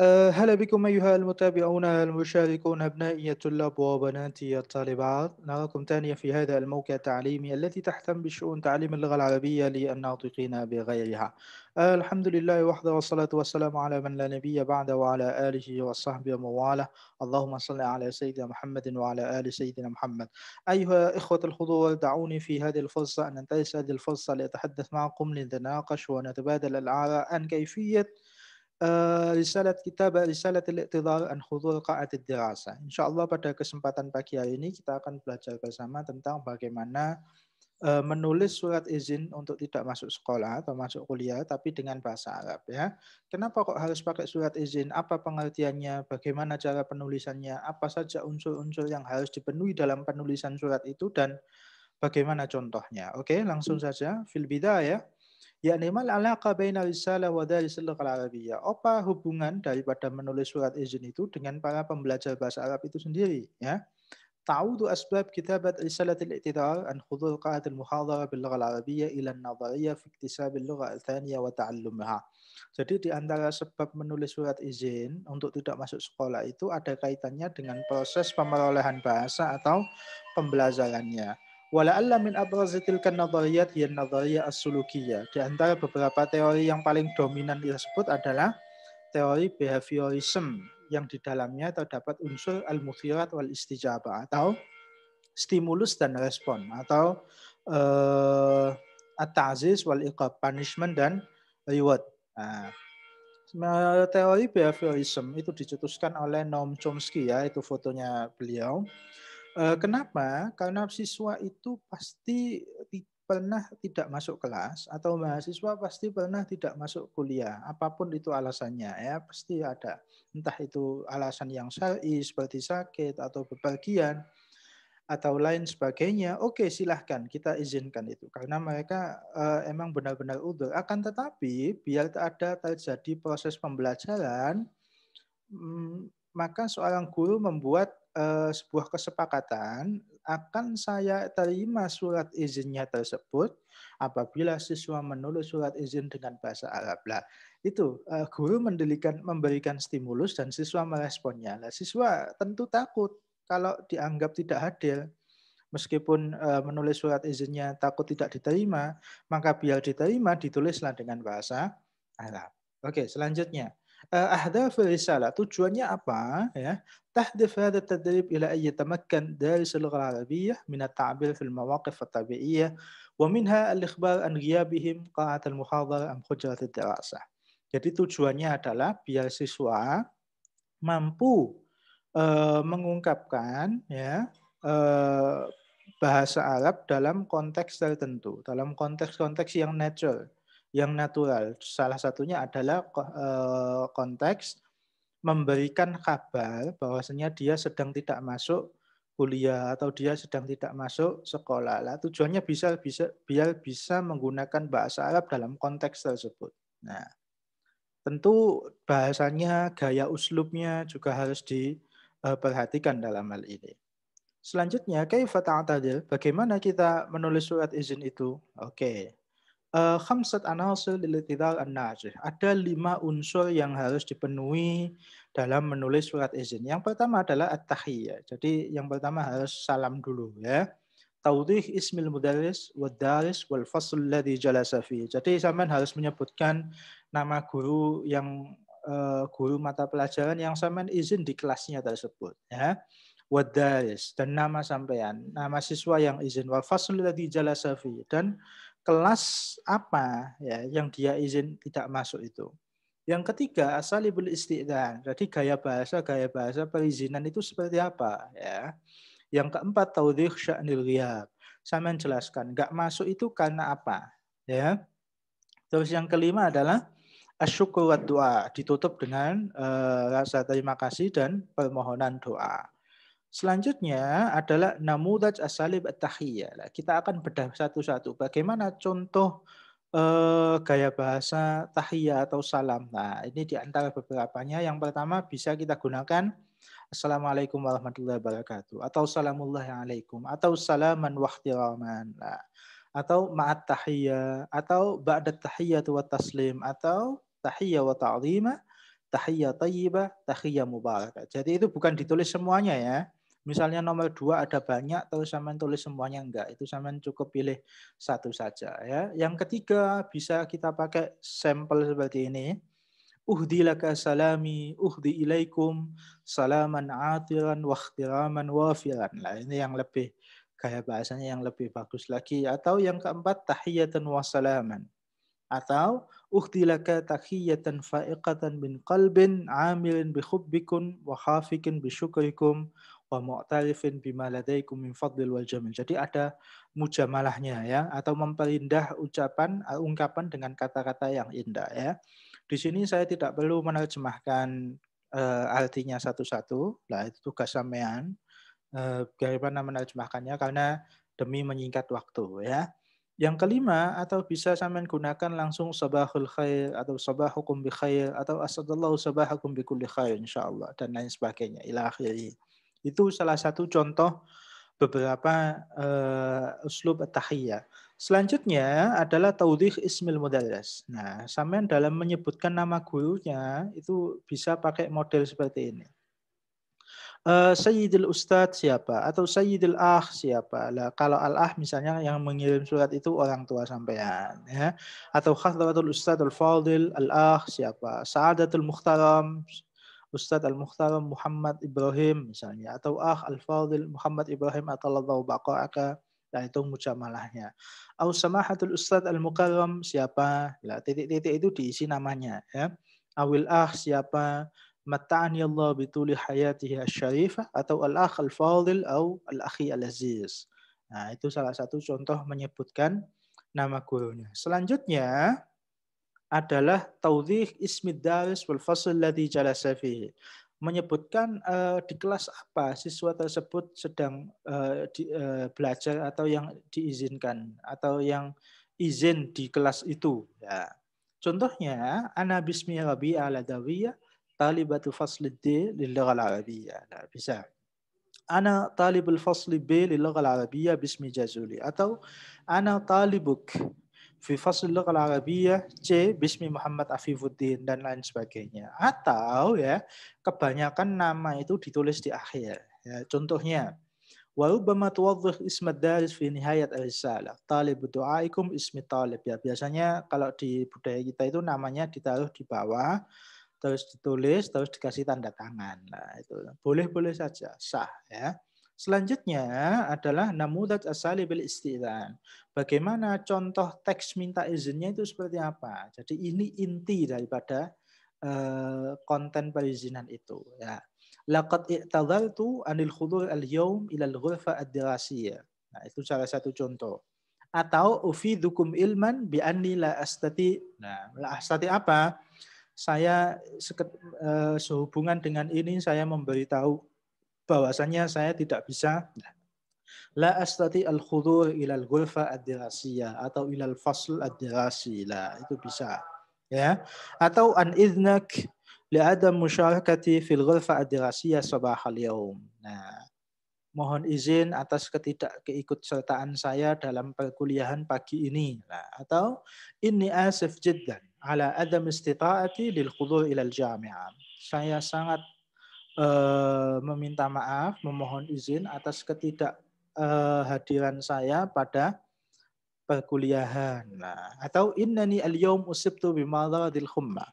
هلا بكم أيها المتابعون المشاركون أبنائي الطلاب وبناتي الطالبات. نراكم تانية في هذا الموقع التعليمي الذي تهتم بشؤون تعليم اللغة العربية للناطقين بغيرها. الحمد لله وحده والصلاة والسلام على من لا نبي بعده وعلى آله وصحبه ومن والاه. اللهم صل على سيدنا محمد وعلى آل سيدنا محمد. أيها إخوة الحضور، دعوني في هذه الفرصة أن أنتهز هذه الفرصة لأتحدث معكم لنتناقش ونتبادل الآراء عن كيفية risalah al-i'tidhar an hudhur qa'atid dirasah. Insyaallah pada kesempatan pagi hari ini kita akan belajar bersama tentang bagaimana menulis surat izin untuk tidak masuk sekolah atau masuk kuliah tapi dengan bahasa Arab ya. Kenapa kok harus pakai surat izin? Apa pengertiannya? Bagaimana cara penulisannya? Apa saja unsur-unsur yang harus dipenuhi dalam penulisan surat itu dan bagaimana contohnya? Oke, langsung saja. Fil bidayah, yakni mal alaqa baina risalah wa darisil lughal arabiyyah. Apa hubungan daripada menulis surat izin itu dengan para pembelajar bahasa Arab itu sendiri ya? Ta'udu asbab kitabat risalatil i'tidhar an hudhur qa'atil muhadharah bil lughal arabiyyah ila an-nadhariyah fi iktisabil lugha al-thaniyah wa ta'allumiha. Jadi di antara sebab menulis surat izin untuk tidak masuk sekolah itu ada kaitannya dengan proses pemerolehan bahasa atau pembelajarannya. Wala'alla min abrazi tilkan nadhariyat hiya an-nadhariyah as-sulukiyah. Di antara beberapa teori yang paling dominan tersebut adalah teori behaviorism yang di dalamnya terdapat unsur al-muthirat wal istijabah atau stimulus dan respon atau at-ta'ziz wal iqab, punishment dan reward. Teori behaviorism itu dicetuskan oleh Noam Chomsky ya, itu fotonya beliau. Kenapa? Karena siswa itu pasti pernah tidak masuk kelas atau mahasiswa pasti pernah tidak masuk kuliah, apapun itu alasannya ya, pasti ada. Entah itu alasan yang syar'i seperti sakit atau bepergian atau lain sebagainya, oke silahkan kita izinkan itu karena mereka emang benar-benar udzur. Akan tetapi biar ada terjadi proses pembelajaran, maka seorang guru membuat sebuah kesepakatan akan saya terima surat izinnya tersebut apabila siswa menulis surat izin dengan bahasa Arab. Lah, itu guru memberikan stimulus dan siswa meresponnya. Lah, siswa tentu takut kalau dianggap tidak hadir. Meskipun menulis surat izinnya takut tidak diterima, maka biar diterima ditulislah dengan bahasa Arab. Oke, selanjutnya. Ahdaf risalah, tujuannya apa ya? Tahdif hadha tadrib ila an yatamakkan daris al-lugha al-arabiyyah min at-ta'bir fil mawaqif at-tabi'iyyah wa minha al-ikhbar an ghiyabihim qa'at al-muhadharah am hujrat ad-dirasah. Jadi tujuannya adalah biar siswa mampu mengungkapkan ya eh, bahasa Arab dalam konteks tertentu, dalam konteks-konteks yang natural. Salah satunya adalah konteks memberikan kabar bahwasanya dia sedang tidak masuk kuliah atau dia sedang tidak masuk sekolah. Lah, tujuannya biar bisa menggunakan bahasa Arab dalam konteks tersebut. Nah, tentu bahasanya, gaya uslubnya juga harus diperhatikan dalam hal ini. Selanjutnya, kaifa ta'tadil? Bagaimana kita menulis surat izin itu? Oke. Khamsat anasir lil-i'tidhar an-najih. Ada 5 unsur yang harus dipenuhi dalam menulis surat izin. Yang pertama adalah at-tahiyyah. Jadi yang pertama harus salam dulu ya. Tawdih ismil mudarris wad daris wal fasl alladhi jalasa fi. Jadi sampean harus menyebutkan nama guru yang guru mata pelajaran yang sampean izin di kelasnya tersebut ya. Wad daris dan nama sampean, nama siswa yang izin, wal fasl alladhi jalasa fi, dan kelas apa ya yang dia izin tidak masuk itu. Yang ketiga, asalibul isti'dzan. Jadi gaya bahasa perizinan itu seperti apa ya. Yang keempat, taudhih sya'nil ghiyab. Saya menjelaskan, nggak masuk itu karena apa ya. Terus yang kelima adalah asyukur wa doa, ditutup dengan rasa terima kasih dan permohonan doa. Selanjutnya adalah namudaj asalib at-tahiyyah. Kita akan bedah satu-satu. Bagaimana contoh gaya bahasa tahiyah atau salam. Nah, ini di antara beberapanya. Yang pertama bisa kita gunakan Assalamualaikum warahmatullahi wabarakatuh. Atau salamullahi alaikum. Atau salaman wahtiraman. Nah, atau ma'at tahiyah. Atau ba'dat tahiyyatu wa taslim. Atau tahiyah wa ta'zimah. tahiyyah thayyibah, tahiyyah mubarakah. Jadi itu bukan ditulis semuanya ya. Misalnya nomor 2 ada banyak, terus sampean tulis semuanya enggak. Itu sampean cukup pilih satu saja ya. Yang ketiga bisa kita pakai sampel seperti ini. Uhdi laka salami, uhdi ilaikum, salaman atiran, wakhtiraman wafiran. Nah ini yang lebih, gaya bahasanya yang lebih bagus lagi. Atau yang keempat, tahiyatan wa salaman. Atau uhdi laka tahiyatan fa'iqatan min qalbin, amilin bi khubbikum, wa khafikin bi syukrikum, wa mu'tarifin bima ladaikum min fadlil wal jamil. Jadi ada mujamalahnya ya, atau memperindah ucapan, ungkapan dengan kata-kata yang indah ya. Di sini saya tidak perlu menerjemahkan artinya satu-satu. Lah itu tugas sampean. Bagaimana menerjemahkannya karena demi menyingkat waktu ya. Yang kelima atau bisa sampean gunakan langsung sabahul khair atau sabahukum bi khair atau asadallahu sabahakum bi kulli khair insyaallah dan lain sebagainya ila akhirih. Itu salah satu contoh beberapa uslub at-tahiyyah. Selanjutnya adalah taudhih ismil mudarris. Nah, sampean dalam menyebutkan nama gurunya itu bisa pakai model seperti ini. Sayyidil Ustadz siapa? Atau Sayyidil Akh siapa? Lah, kalau Al-Akh misalnya yang mengirim surat itu orang tua sampean. Ya. Atau Khadratul Ustadz Al-Fadil, Al-Akh siapa? Sa'adatul Mukhtaram, Ustadz Al-Mukhtaram Muhammad Ibrahim misalnya. Atau Akh Al-Fadil Muhammad Ibrahim atallahu baqa'aka. Nah itu mujamalahnya. Atau Samahatul Ustadz Al-Mukarram siapa? Lah, titik-titik itu diisi namanya. Ya. Awil Akh siapa? Matta'ani Allah bituli hayatihi asy-syarifah atau al-akh al-fadil atau al-akhi al-aziz. Nah, itu salah satu contoh menyebutkan nama gurunya. Selanjutnya adalah taudhih ismid daris wal fasl alladhi jalasa fihi. Menyebutkan di kelas apa siswa tersebut sedang belajar atau yang diizinkan atau yang izin di kelas itu. Ya. Contohnya, ana bismi Rabi'a al-Adawiyah talibatu fasli D lil-lughah al-arabiyyah. Nah, bisa. Ana talibul fasli B lil-lughah al-arabiyyah bismi Jazuli atau ana talibuk fi fasl lughah al-arabiyyah C bismi Muhammad Afifuddin dan lain sebagainya. Atau ya, kebanyakan nama itu ditulis di akhir. Ya, contohnya wa rubbama tuwadhih isma daris fi nihayat ar-risalah. Talib du'aikum ismi talib. Ya, biasanya kalau di budaya kita itu namanya ditaruh di bawah terus ditulis, terus dikasih tanda tangan. Nah, itu boleh-boleh saja, sah ya. Selanjutnya adalah namudzaj asalibil isti'dzan. Bagaimana contoh teks minta izinnya itu seperti apa? Jadi ini inti daripada konten perizinan itu ya. Laqad i'tadhartu anil khudur al-yawm ila al-ghurfa ad-dirasiyah. Nah, itu salah satu contoh. Atau ufidukum ilman bi anni la astati. Nah, la astati apa? Saya sehubungan dengan ini saya memberitahu bahwasanya saya tidak bisa la astati al-khudur ila al-ghurfa ad-dirasiyah atau ila al-fasl ad-dirasi. Lah, itu bisa. Ya. Atau an idnak li adam musyarakati fil ghurfa ad-dirasiyah sabahal yaum. Nah, mohon izin atas keikutsertaan saya dalam perkuliahan pagi ini. Nah, atau inni asif jiddan ala adam istita'ati lil khudur ila al-jami'ah. Saya sangat meminta maaf, memohon izin atas hadiran saya pada perkuliahan. Nah, atau innani al-yawm usibtu bimaradil khumma.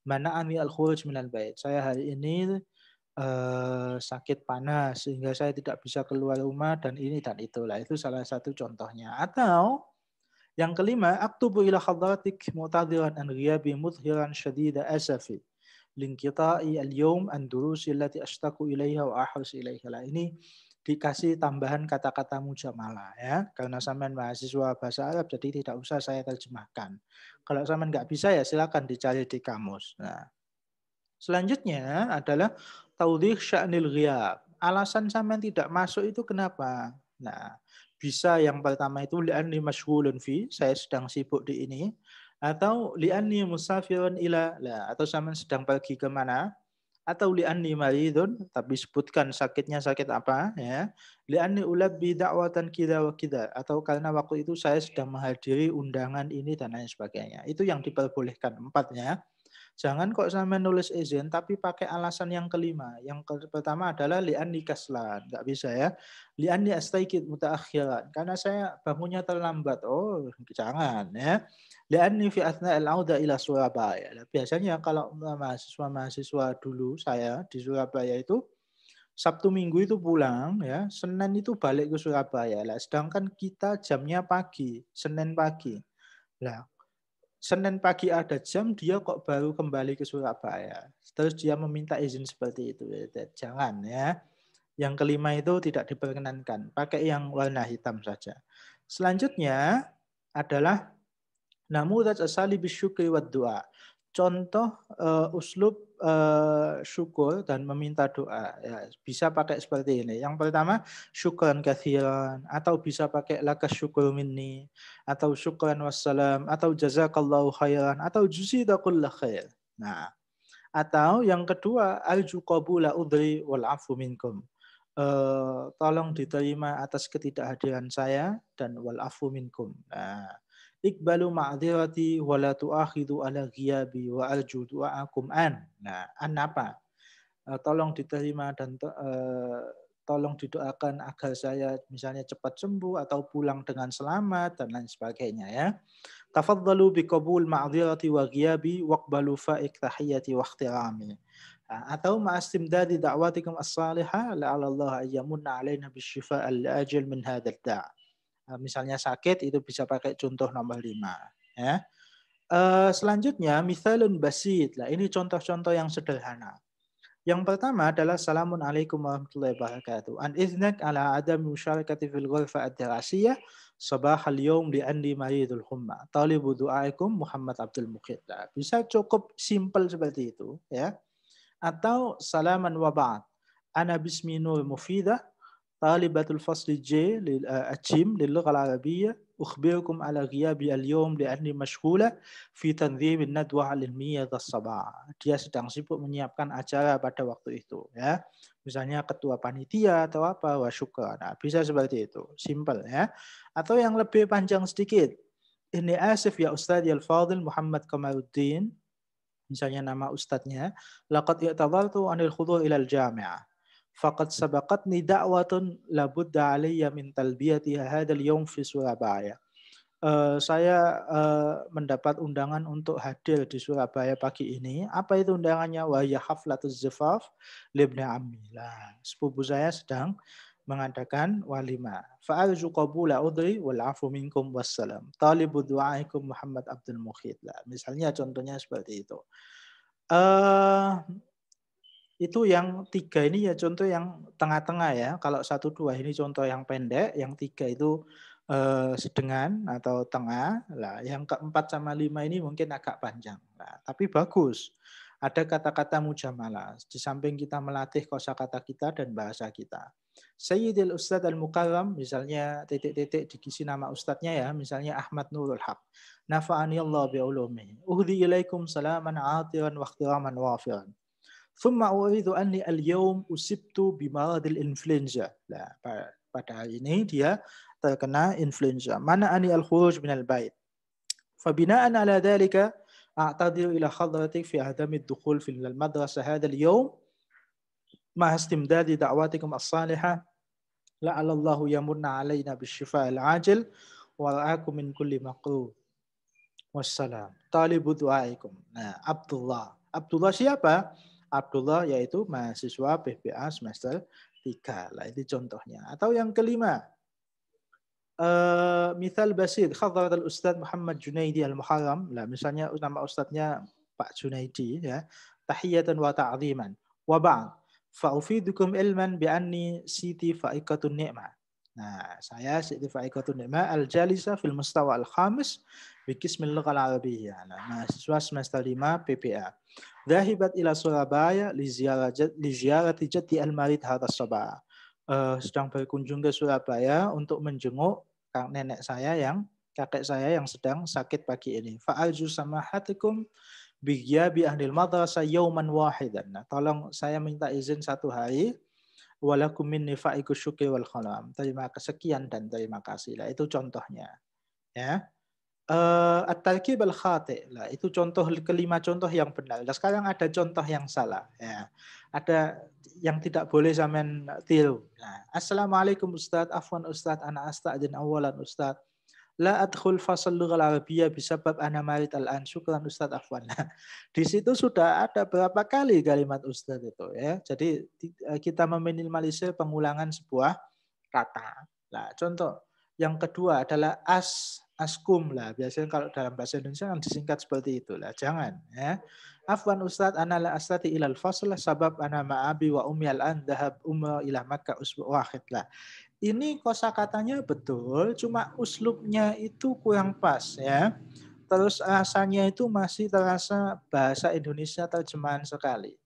Mana'ani al-khuruj minal bait. Saya hari ini sakit panas sehingga saya tidak bisa keluar rumah dan ini dan itulah. Itu salah satu contohnya. Atau yang kelima, aktubu ila hadratik mu'tadiran an ghiyabi mudhiran syadida asafi linqita'i al-yawm an durusi allati ashtaqu ilaiha wa ahris ilaiha. Ini dikasih tambahan kata-kata mujamalah ya. Karena sampean mahasiswa bahasa Arab jadi tidak usah saya terjemahkan. Kalau sampean nggak bisa ya silakan dicari di kamus. Nah, selanjutnya adalah taudhih sya'nil ghiyab. Alasan sampean tidak masuk itu kenapa? Nah, bisa yang pertama itu li'anni masyghulun fi, saya sedang sibuk di ini, atau li'anni musafirun ila, lah, atau sampean sedang pergi ke mana? Atau li'anni maridun, tapi sebutkan sakitnya sakit apa ya. Li'anni ulabbi da'watan kidza wa kidza, atau karena waktu itu saya sedang menghadiri undangan ini dan lain sebagainya. Itu yang diperbolehkan empatnya. Jangan kok sampai nulis izin tapi pakai alasan yang kelima. Pertama adalah li'anni kaslan, nggak bisa ya. Li'anni astaikid mutaakhiran, karena saya bangunnya terlambat. Oh, jangan ya. Li'anni fi athna'il auda ila Surabaya. Nah, biasanya kalau mahasiswa-mahasiswa dulu saya di Surabaya itu Sabtu Minggu itu pulang ya, Senin itu balik ke Surabaya. Lah, sedangkan kita jamnya pagi, Senin pagi. Lah, Senin pagi ada jam, dia kok baru kembali ke Surabaya. Terus dia meminta izin seperti itu. Jangan ya. Yang kelima itu tidak diperkenankan. Pakai yang warna hitam saja. Selanjutnya adalah namudaj asali bisyukri wa du'a. Contoh uslub syukur dan meminta doa. Ya, bisa pakai seperti ini. Yang pertama, syukran kathiran. Atau bisa pakai lakas syukur minni. Atau syukran wassalam. Atau jazakallahu khairan. Atau juzidakullah khair. Nah, atau yang kedua, arju qabula udri wal afu minkum. Tolong diterima atas ketidakhadiran saya dan wal afu minkum. Nah, Iqbalu ma'dzirati wa la tu'akhidu ala ghiyabi wa arju du'aakum an. Nah, an apa? Tolong diterima dan tolong didoakan agar saya misalnya cepat sembuh atau pulang dengan selamat dan lain sebagainya ya. Tafaddalu biqabul ma'dzirati wa ghiyabi waqbalu fa'iq tahiyyati wa ihtirami. Atau ma'astimdadi da'watikum as-salihah la'alla Allah ayyamunna alaina bisyifa' al-ajil min hadzal da'. Misalnya sakit itu bisa pakai contoh nomor 5 ya. Selanjutnya misalun basit. Lah ini contoh-contoh yang sederhana. Yang pertama adalah Assalamualaikum warahmatullahi wabarakatuh. An iznak ala adam musyarakati fil ghurfa ad-dirasiyah sabahal yawm li andi maridul humma. Talibu du'aikum Muhammad Abdul Mukhid. Nah, bisa cukup simple seperti itu ya. Atau salaman wa ba'd. Ana bismi Nur Mufidah طالبة الفصل J الجيم للغة العربية أخبركم على غيابي اليوم لأني مشغولة في تنظيم الندوة العلمية ذا الصباح. Dia sedang sibuk menyiapkan acara pada waktu itu ya. Misalnya ketua panitia atau apa, wa syukran. Nah, bisa seperti itu, simple ya. Atau yang lebih panjang sedikit. Ini asif ya Ustadz Al-Fadil Muhammad Kamaluddin. Misalnya nama ustadznya. Laqad i'tadartu anil khudu' ila al-jami'ah. Faqad sabaqatni da'watun labudda alayya min talbiyatiha hadzal yawm fi Surabaya. Saya mendapat undangan untuk hadir di Surabaya pagi ini. Apa itu undangannya? Wa ya haflatuz zifaf libni ammi. Lah, sepupu saya sedang mengadakan walimah. Fa arju qabula udri wal afu minkum wassalam. Talibu du'aikum Muhammad Abdul Mukhid. Lah, misalnya contohnya seperti itu. Itu yang 3 ini ya contoh yang tengah-tengah ya. Kalau 1, 2 ini contoh yang pendek, yang 3 itu sedengan atau tengah. Lah, yang keempat sama 5 ini mungkin agak panjang. Nah, tapi bagus. Ada kata-kata mujamalah. Di samping kita melatih kosakata kita dan bahasa kita. Sayyidil Ustadz Al-Mukarram, misalnya titik-titik diisi nama ustadznya ya, misalnya Ahmad Nurul Haq. Nafa'ani Allah bi'ulumihi. Uhdi ilaikum salaman atiran wa ikhtiraman wafiran. Thumma uridu anni al-yawm usibtu bimaradil influenza. Nah, pada hari ini dia terkena influenza. Mana ani al-khuruj min al-bait. Fabina'an ala dhalika a'tadiru ila khadratik fi adami ad-dukhul fi al-madrasah hadha al-yawm ma istimdadi da'watikum as-salihah la'alla Allahu yamunna alaina bisyifa' al-ajil wa ra'akum min kulli maqrub. Wassalam. Talibu du'aikum. Nah, Abdullah. Abdullah siapa? Abdullah yaitu mahasiswa BPA semester 3. Lah itu contohnya. Atau yang kelima. Misal basit khadrat al-Ustadz Muhammad Junaidi al-Muharram. Lah misalnya nama ustadznya Pak Junaidi ya. Tahiyatan wa ta'ziman. Wa ba'd. Fa'ufidukum ilman bi'anni siti fa'iqatun ni'mah. Nah, saya Siti Fa'iqatun Ni'mah al-Jalisa fil mustawa al-khamis bi qismil lughal arabiyyah. Nah, mahasiswa semester 5 PPA. Dhahibat ila Surabaya li ziyarati jaddi al-marid hadha sabah. Sedang berkunjung ke Surabaya untuk menjenguk kakek saya yang sedang sakit pagi ini. Fa'arju samahatikum bi ghiyabi ahlil madrasah yawman wahidan. Nah, tolong saya minta izin 1 hari. Walakum minni fa'iqus syukri wal khalam. Terima kesekian dan terima kasih. Lah itu contohnya. Ya. At-tarkib al-khati'. Lah itu contoh kelima contoh yang benar. Nah, sekarang ada contoh yang salah, ya. Ada yang tidak boleh sampean tiru. Nah, "Assalamualaikum Ustaz, afwan Ustaz, ana asta'dzin awalan Ustaz. La adkhul fasal lughal arabiyyah bisabab ana marid al-an. Syukran Ustaz, afwan." Nah, di situ sudah ada berapa kali kalimat Ustaz itu, ya. Jadi kita meminimalisir pengulangan sebuah kata. Nah, contoh yang kedua adalah askum lah. Biasanya kalau dalam bahasa Indonesia kan disingkat seperti itu lah. Jangan, ya. Afwan Ustaz, ana la astati ilal fasl sabab ana ma'abi wa ummi al-an dhahab umma ila Makkah usbu' wahid lah. Ini kosakatanya betul, cuma uslubnya itu kurang pas, ya. Terus rasanya itu masih terasa bahasa Indonesia terjemahan sekali.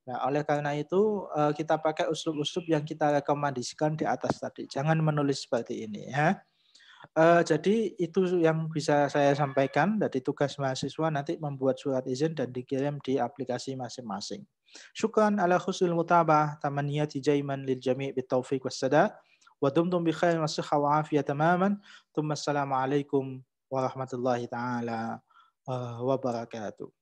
Nah, oleh karena itu kita pakai uslub-uslub yang kita rekomendasikan di atas tadi. Jangan menulis seperti ini, ya. Jadi itu yang bisa saya sampaikan. Dari tugas mahasiswa nanti membuat surat izin dan dikirim di aplikasi masing-masing. Syukran ala husnul mutabah, tamanniyati jaiman lil jami' bitaufiq wassadad. Wa dumtum bi khair wa sihha wa afiyah tamaman. Assalamualaikum warahmatullahi taala wabarakatuh.